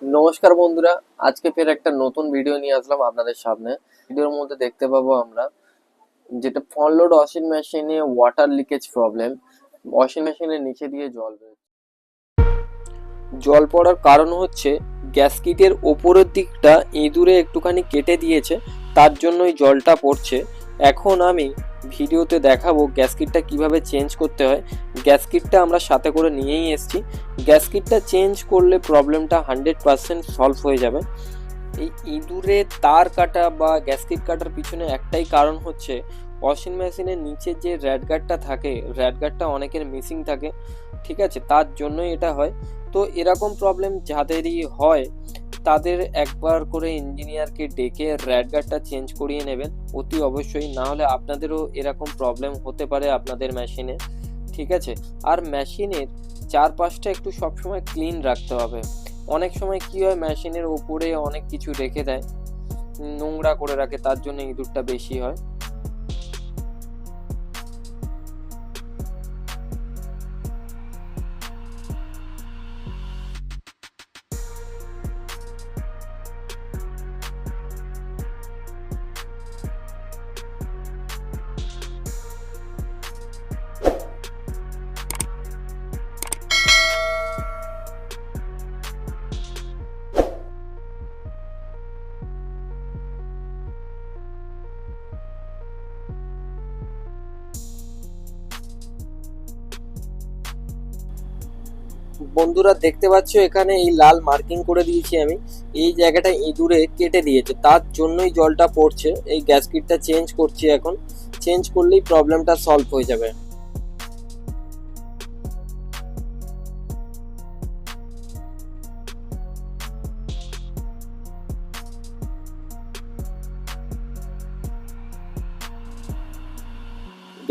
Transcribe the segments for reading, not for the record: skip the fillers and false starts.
নমস্কার বন্ধুরা, আজকে ফের একটা নতুন ভিডিও নিয়ে আসলাম আপনাদের সামনে। ভিডিওর মধ্যে দেখতে পাবো আমরা যেটা ফ্রন্ট লোড ওয়াশিং মেশিনে ওয়াটার লিকেজ প্রবলেম। ওয়াশিং মেশিনের নিচে দিয়ে জল বেরোচ্ছে। জল পড়ার কারণ হচ্ছে গ্যাসকিটের ওপরের দিকটা ইঁদুরে একটুখানি কেটে দিয়েছে, তার জন্যই জলটা পড়ছে। এখন আমি ভিডিওতে দেখাবো গ্যাসকিটটা কিভাবে চেঞ্জ করতে হয়। গ্যাসকিটটা আমরা সাথে করে নিয়েই এসেছি। গ্যাসকিটটা চেঞ্জ করলে প্রবলেমটা 100% সলভ হয়ে যাবে। এই ইঁদুরে তার কাটা বা গ্যাসকিট কাটার পিছনে একটাই কারণ হচ্ছে ওয়াশিং মেশিনের নিচে যে র্যাড গার্ডটা থাকে, র্যাড গার্ডটা অনেকের মিসিং থাকে, ঠিক আছে, তার জন্যই এটা হয়। তো এরকম প্রবলেম যাদেরই হয় তাদের একবার করে ইঞ্জিনিয়ারকে ডেকে র্যাড গার্ডটা চেঞ্জ করিয়ে নেবেন অতি অবশ্যই, না হলে আপনাদেরও এরকম প্রবলেম হতে পারে আপনাদের মেশিনে, ঠিক আছে। আর মেশিনের চারপাশটা একটু সবসময় ক্লিন রাখতে হবে। অনেক সময় কি হয়, মেশিনের ওপরে অনেক কিছু রেখে দেয়, নোংরা করে রাখে, তার জন্য ইঁদুরটা বেশি হয়। বন্ধুরা দেখতে পাচ্ছ এখানে এই লাল মার্কিং করে দিয়েছি আমি, এই জায়গাটা ইঁদুরে কেটে দিয়েছে, তার জন্যই জলটা পড়ছে। এই গ্যাসকিটটা চেঞ্জ করছি এখন, চেঞ্জ করলেই প্রবলেমটা সলভ হয়ে যাবে।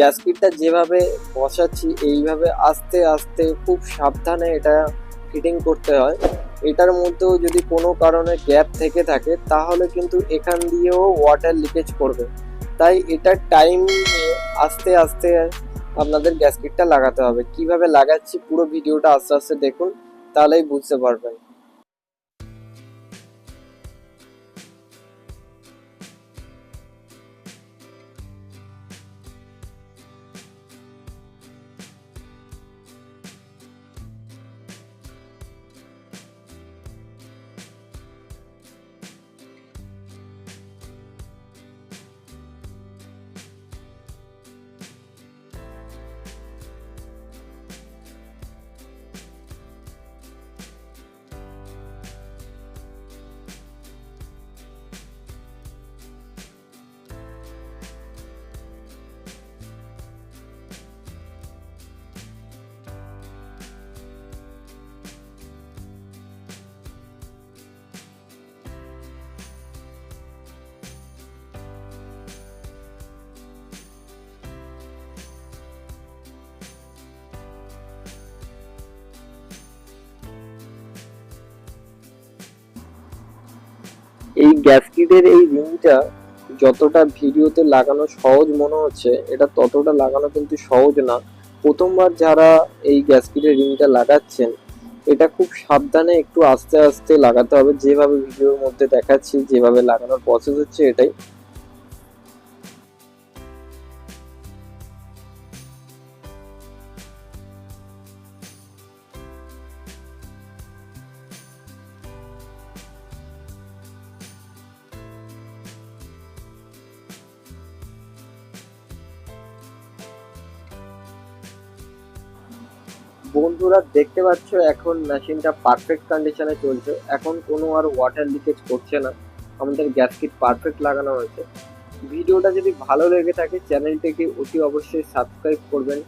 গ্যাসকিটটা যেভাবে বসাচ্ছি এইভাবে আস্তে আস্তে খুব সাবধানে এটা ফিটিং করতে হয়। এটার মধ্যেও যদি কোনো কারণে গ্যাপ থেকে থাকে তাহলে কিন্তু এখান দিয়েও ওয়াটার লিকেজ করবে। তাই এটা টাইম নিয়ে আস্তে আস্তে আপনাদের গ্যাসকিটটা লাগাতে হবে। কিভাবে লাগাচ্ছি পুরো ভিডিওটা আস্তে আস্তে দেখুন, তাহলেই বুঝতে পারবেন। এই গ্যাসকিটের এই রিংটা যতটা ভিডিওতে লাগানো সহজ মনে হচ্ছে, এটা ততটা লাগানো কিন্তু সহজ না। প্রথমবার যারা এই গ্যাসকিটের রিংটা লাগাচ্ছেন, এটা খুব সাবধানে একটু আস্তে আস্তে লাগাতে হবে। যেভাবে ভিডিওর মধ্যে দেখাচ্ছি, যেভাবে লাগানোর প্রসেস হচ্ছে এটাই। বন্ধুরা দেখতে পাচ্ছ এখন মেশিনটা পারফেক্ট কন্ডিশনে চলছে, এখন কোনো আর ওয়াটার লিকেজ করছে না। আমাদের গ্যাসকিট পারফেক্ট লাগানো হয়েছে। ভিডিওটা যদি ভালো লেগে থাকে চ্যানেলটিকে অতি অবশ্যই সাবস্ক্রাইব করবেন,